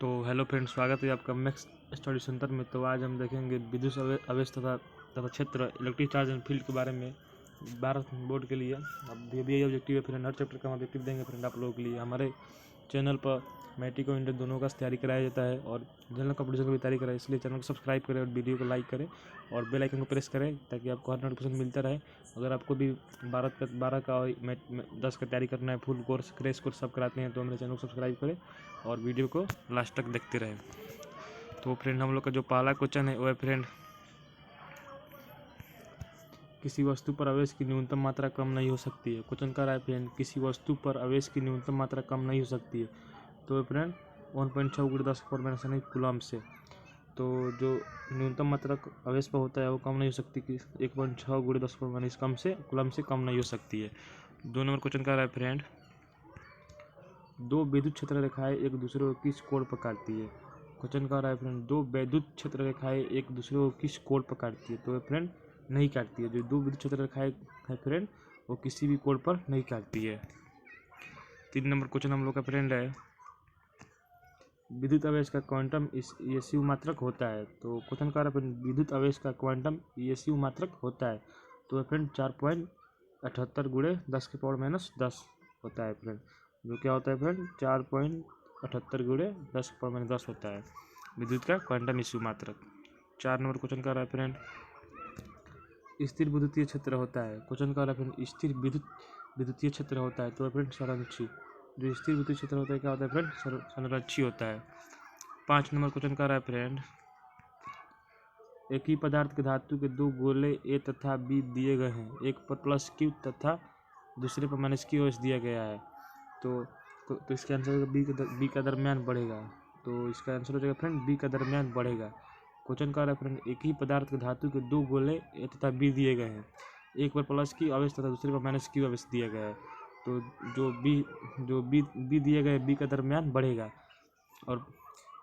तो hello friends, स्वागत है आपका मैक्स स्टडी सेंटर में। तो आज हम देखेंगे विद्युत आवेश तथा क्षेत्र इलेक्ट्रिक चार्ज एंड फील्ड के बारे में भारत बोर्ड के लिए। अब ये ऑब्जेक्टिव है फ्रेंड, हर चैप्टर का हम ऑब्जेक्टिव देंगे फ्रेंड आप लोगों के लिए। हमारे चैनल पर मैट्रिक और इंटर दोनों का तैयारी कराया जाता है और जनरल कॉम्पिटिशन की भी तैयारी कराए, इसलिए चैनल को सब्सक्राइब करें और वीडियो को लाइक करें और बेल आइकन को प्रेस करें ताकि आपको हर नोटिफिकेशन मिलता रहे। अगर आपको भी 12 का और 10 का तैयारी करना है, फुल कोर्स क्रेश कोर्स सब कराते हैं, तो मेरे चैनल को सब्सक्राइब करें और वीडियो को लास्ट तक देखते रहें। तो फ्रेंड हम लोग का जो पहला क्वेश्चन है वो है फ्रेंड, किसी वस्तु पर आवेश की न्यूनतम मात्रा कम नहीं हो सकती है। क्वेश्चन कर रहा है फ्रेंड, किसी वस्तु पर आवेश की न्यूनतम मात्रा कम नहीं हो सकती है। तो फ्रेंड 1.6 × 10⁻⁻⁰ कूलम से। तो जो न्यूनतम मात्रा आवेश पर होता है वो कम नहीं हो सकती कि 1.6 × 10⁻⁻⁰ कम से कूलम से कम नहीं हो सकती है। 2 नंबर क्वेश्चन कर रहा है फ्रेंड, दो विद्युत क्षेत्र रेखाएं एक दूसरे को किस कोण पर काटती है। क्वेश्चन कर रहा है फ्रेंड, दो विद्युत क्षेत्र रेखाएं एक दूसरे को किस कोण पर काटती है। तो फ्रेंड नहीं काटती है। जो दो विद्युत क्षेत्र रेखाएं है फ्रेंड वो किसी भी कोण पर नहीं काटती है। 3 नंबर क्वेश्चन हम लोग का फ्रेंड है, विद्युत आवेश का क्वांटम ईएसयू मात्रक होता है। तो क्वेश्चन कर रहा है फ्रेंड, विद्युत आवेश का क्वांटम ईएसयू मात्रक होता है। तो फ्रेंड 4.78 × 10⁻10 होता है फ्रेंड। जो क्या होता है फ्रेंड 4.78 × 10⁻10 होता है विद्युत का क्वांटम ईएसयू मात्रक। 4 नंबर क्वेश्चन कर रहा है फ्रेंड, स्थिर विद्युतीय क्षेत्र होता है। क्वेश्चन कर रहा है फ्रेंड, स्थिर विद्युतीय क्षेत्र होता है। तो फ्रेंड संरक्षी। जो स्थिर विद्युतीय क्षेत्र होता है क्या होता है फ्रेंड संरक्षी होता है। 5 नंबर क्वेश्चन कर रहा है फ्रेंड, एक ही पदार्थ के धातु के दो गोले ए तथा बी दिए गए हैं, एक पर +Q तथा दूसरे पर -Q दिया गया है। तो इसका आंसर बी का दरम्यान बढ़ेगा। तो इसका आंसर हो जाएगा फ्रेंड बी का दरम्यान बढ़ेगा। क्वेश्चन कर रहा है फ्रेंड, एक ही पदार्थ के धातु के दो गोले ए तथा बी दिए गए हैं, एक पर +Q आवेश तथा दूसरे पर -Q आवेश दिया गया है। तो जो बी दिए गए बी का दरम्यान बढ़ेगा और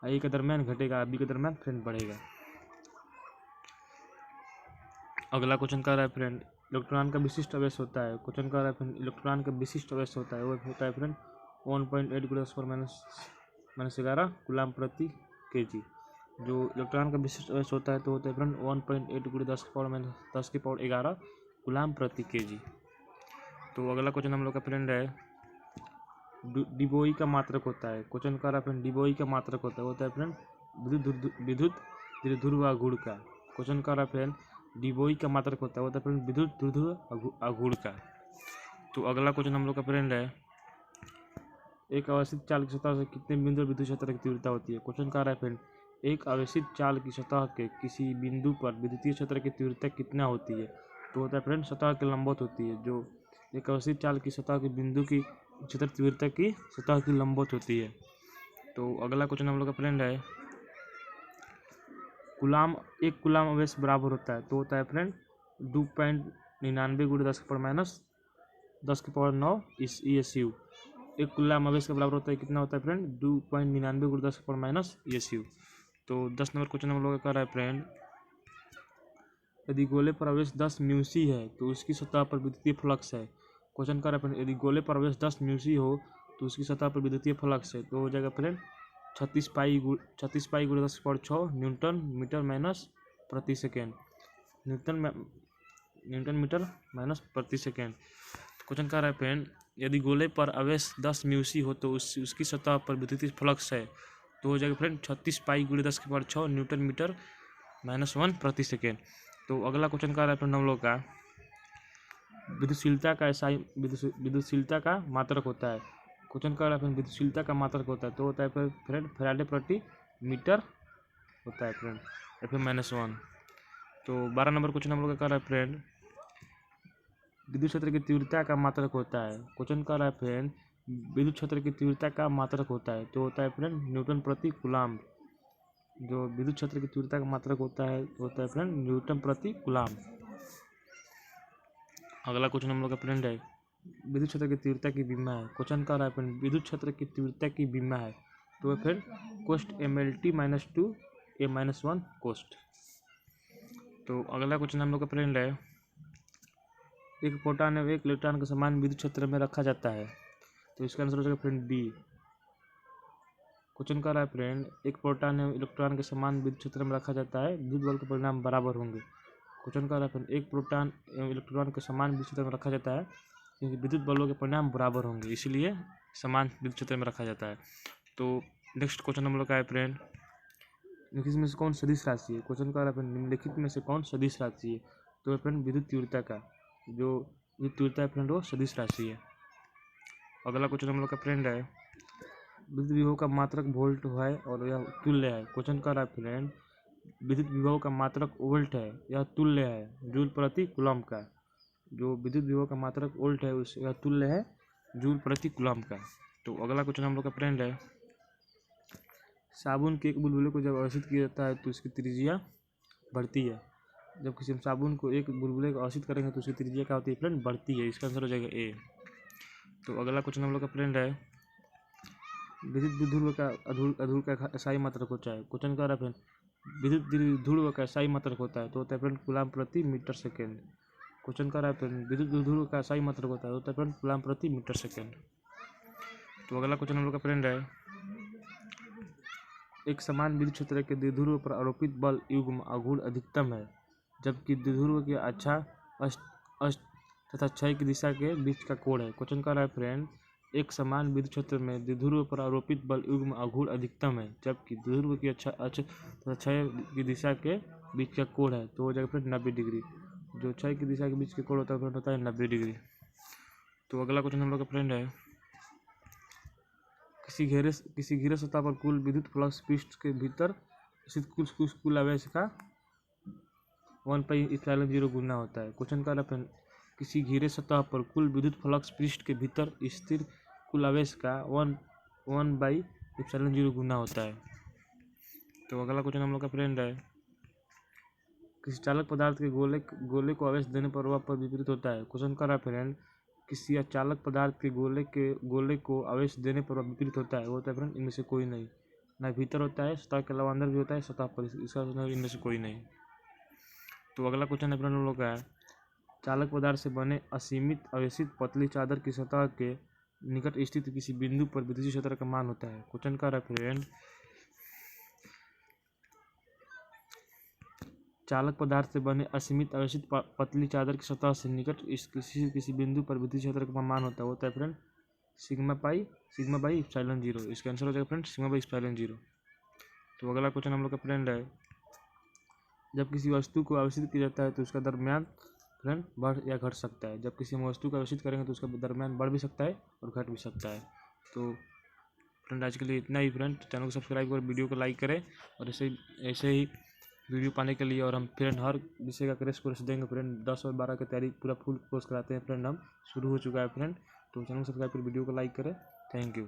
ए का दरम्यान घटेगा, बी का दरम्यान फ्रेंड बढ़ेगा। अगला क्वेश्चन कर रहा है फ्रेंड, इलेक्ट्रॉन का विशिष्ट आवेश होता है। क्वेश्चन कर रहा है फ्रेंड, इलेक्ट्रॉन का विशिष्ट आवेश होता है वो होता है फ्रेंड 1.8 × 10⁻11 कूलम प्रति kg। जो इलेक्ट्रॉन का विशिष्ट आवेश होता है तो होता है फ्रेंड 1.8 × 10⁻10⁻11 कूलम प्रति kg। तो अगला क्वेश्चन हम लोग का फ्रेंड है, डिबोई का मात्रक होता है। क्वेश्चन कर रहा है फ्रेंड, डिबोई का मात्रक होता है फ्रेंड विद्युत द्विध्रुव आघूर्ण का। क्वेश्चन कर रहा है फ्रेंड, डिबोई का मात्रक होता है फ्रेंड विद्युत द्विध्रुव आघूर्ण का। तो अगला क्वेश्चन हम लोग का फ्रेंड है, एक आवेशित चाल की सतह से कितने बिंदु विद्युत क्षेत्र की तीव्रता होती है। क्वेश्चन कर रहा है फ्रेंड, एक आवेशित चाल की सतह के किसी बिंदु पर विद्युतीय क्षेत्र की तीव्रता कितना होती है। तो होता है फ्रेंड सतह के लंबवत होती है। जो एक आवेशित चाल की सतह के बिंदु की क्षेत्र तीव्रता की सतह की लंबवत होती है। तो अगला क्वेश्चन हम लोग का फ्रेंड है, एक कूलम आवेश बराबर होता है। तो होता है फ्रेंड 2.99 × 10⁻9 ESU। एक कूलम आवेश के बराबर होता है कितना होता है फ्रेंड 2.99 × 10⁻9 ESU। तो 10 नंबर क्वेश्चन हम लोग का कर रहा है फ्रेंड, यदि गोले पर आवेश 10 μc है तो उसकी सतह पर विद्युतीय फ्लक्स है। क्वेश्चन कर रहा है फ्रेंड, यदि गोले पर आवेश 10 μc हो तो उसकी सतह पर विद्युतीय फ्लक्स है। तो हो जाएगा फ्रेंड 36 पाई × 10⁻6 न्यूटन मीटर माइनस प्रति सेकेंड। न्यूटन मीटर माइनस प्रति सेकेंड। क्वेश्चन कर रहा है फ्रेंड, यदि गोले पर आवेश 10 μc हो तो उसकी सतह पर विद्युतीय फ्लक्स है। तो हो जाएगा फ्रेंड 36 पाई × 10⁻6 न्यूटन मीटर -1 प्रति सेकेंड। तो अगला क्वेश्चन कर रहा है फ्रेंड हम लोग का, विद्युतशीलता का मात्रक होता है। क्वेश्चन कर रहा है फ्रेंड, विद्युतशीलता का मात्रक होता है तो होता है फ्रेंड फैराडे प्रति मीटर होता है फ्रेंड F-1। तो 12 नंबर क्वेश्चन हम लोग का कर रहा है फ्रेंड, विद्युत क्षेत्र की तीव्रता का मात्रक होता है। क्वेश्चन कर रहा है फ्रेंड, विद्युत क्षेत्र की तीव्रता का मात्रक होता है तो होता है फ्रेंड न्यूटन प्रति कूलम। जो विद्युत क्षेत्र की तीव्रता का मात्रक होता है फ्रेंड न्यूटन प्रति कूलम। अगला क्वेश्चन हम लोग का फ्रेंड है, विद्युत क्षेत्र की तीव्रता की विमा है। क्वेश्चन कर रहा है फ्रेंड, विद्युत क्षेत्र की तीव्रता की विमा है तो फिर कोस्ट MLT -2 A-1 कोस्ट। तो अगला क्वेश्चन हम लोग का फ्रेंड है, एक प्रोटॉन एवं एक इलेक्ट्रॉन के समान विद्युत क्षेत्र में रखा जाता है। तो इसका आंसर हो जाएगा फ्रेंड बी। क्वेश्चन कर रहा है फ्रेंड, एक प्रोटॉन एवं इलेक्ट्रॉन के समान विद्युत क्षेत्र में रखा जाता है, विद्युत बल के परिणाम बराबर होंगे। क्वेश्चन कर रहा है फ्रेंड, एक प्रोटॉन एवं इलेक्ट्रॉन के समान विद्युत क्षेत्र में रखा जाता है क्योंकि विद्युत बलों के परिणाम बराबर होंगे, इसलिए समान विद्युत क्षेत्र में रखा जाता है। तो नेक्स्ट क्वेश्चन हम लोग का है फ्रेंड, निम्नलिखित में से कौन सदिश राशि है। क्वेश्चन कर रहा है फ्रेंड, निम्नलिखित में से कौन सदिश राशि है। तो फ्रेंड विद्युत तीव्रता का जो विद्युत तीव्रता है फ्रेंड वो सदिश राशि है। अगला क्वेश्चन हम लोग का फ्रेंड है, विद्युत विभव का मात्रक वोल्ट है और यह तुल्य है। क्वेश्चन कर रहा है फ्रेंड, विद्युत विभव का मात्रक वोल्ट है, यह तुल्य है जूल प्रति कूलम का। जो विद्युत विभव का मात्रक वोल्ट है उस यह तुल्य है जूल प्रति कूलम का। तो अगला क्वेश्चन हम लोग का फ्रेंड है, साबुन के एक बुलबुले को जब आवेशित किया जाता है तो इसकी त्रिज्या बढ़ती है। जब किसी हम साबुन को एक बुलबुले को आवेशित करेंगे तो उसकी त्रिज्या क्या होती है फ्रेंड, बढ़ती है। इसका आंसर हो जाएगा ए। तो अगला क्वेश्चन हम लोग का फ्रेंड है, विद्युत द्विध्रुव का अधूर का SI मात्रक होता है। क्वेश्चन कर रहा है फ्रेंड, विद्युत द्विध्रुव का SI मात्रक होता है तो होता है फ्रेंड कूलम प्रति मीटर सेकेंड। क्वेश्चन कर रहा है फ्रेंड, विद्युत द्विध्रुव का SI मात्रक होता है फ्रेंड कूलम प्रति मीटर सेकेंड। तो अगला क्वेश्चन हम लोग का फ्रेंड है, एक समान विद्युत क्षेत्र के द्विध्रुव पर आरोपित बल युग्म आघूर्ण अधिकतम है, जबकि द्विध्रुव के अच्छा अष्ट तथा क्षय की दिशा के बीच का कोण है। क्वेश्चन कर रहा है फ्रेंड, एक समान विद्युत क्षेत्र में द्विध्रुव पर आरोपित बल युग्म आघूर्ण अधिकतम है, जबकि द्विध्रुव की अच्छा अक्ष तथा क्षय की दिशा के बीच का कोण है तो हो जाएगा फ्रेंड 90 डिग्री। जो क्षय की दिशा के बीच के कोण होता है फ्रेंड होता है 90 डिग्री। तो अगला क्वेश्चन हम लोग का फ्रेंड है, किसी घेरे सतह पर कुल विद्युत फ्लक्स पृष्ठ के भीतर स्थित कुल आवेश का 1πε0 गुना होता है। क्वेश्चन का फ्रेंड, किसी घेरे सतह पर कुल विद्युत फ्लक्स पृष्ठ के भीतर स्थिर कुल आवेश का 1/ε0 गुना होता है। तो अगला क्वेश्चन हम लोग का फ्रेंड है, किसी चालक पदार्थ के गोले को आवेश देने पर वह पद विपरीत होता है। क्वेश्चन कर रहा है फ्रेंड, किसी अचालक पदार्थ के गोले को आवेश देने पर वह विपरीत होता है, वो होता है फ्रेंड इनमें से कोई नहीं। ना भीतर होता है, सतह के अलावा अंदर भी होता है, सतह पर, इसका इनमें से कोई नहीं। तो अगला क्वेश्चन है फ्रेंड हम लोग का है, चालक पदार्थ से बने असीमित आवेशित पतली चादर की सतह के निकट स्थित किसी बिंदु पर विद्युत क्षेत्र का मान होता है। क्वेश्चन कर रहा है फ्रेंड, चालक पदार्थ से बने असीमित आवेशित पतली चादर की सतह से निकट किसी बिंदु पर विद्युत क्षेत्र का मान होता है फ्रेंड सिग्मा बाई ε0। इसका आंसर हो जाएगा फ्रेंड सिग्मा बाई ε0। तो अगला क्वेश्चन हम लोग का फ्रेंड है, जब किसी वस्तु को आवेशित किया जाता है तो उसका दरम्यान फ्रेंड बढ़ या घट सकता है। जब किसी वस्तु को आवेशित करेंगे तो उसका दरम्यान बढ़ भी सकता है और घट भी सकता है। तो फ्रेंड आज के लिए इतना ही फ्रेंड, चैनल को सब्सक्राइब कर वीडियो को लाइक करें और ऐसे ही वीडियो पाने के लिए। और हम फ्रेंड हर विषय का क्रैश कोर्स देंगे फ्रेंड, 10 और 12 की तैयारी पूरा फुल कोर्स कराते हैं फ्रेंड, हम शुरू हो चुका है फ्रेंड। तो चैनल को सब्सक्राइब कर वीडियो को लाइक करें। Thank you.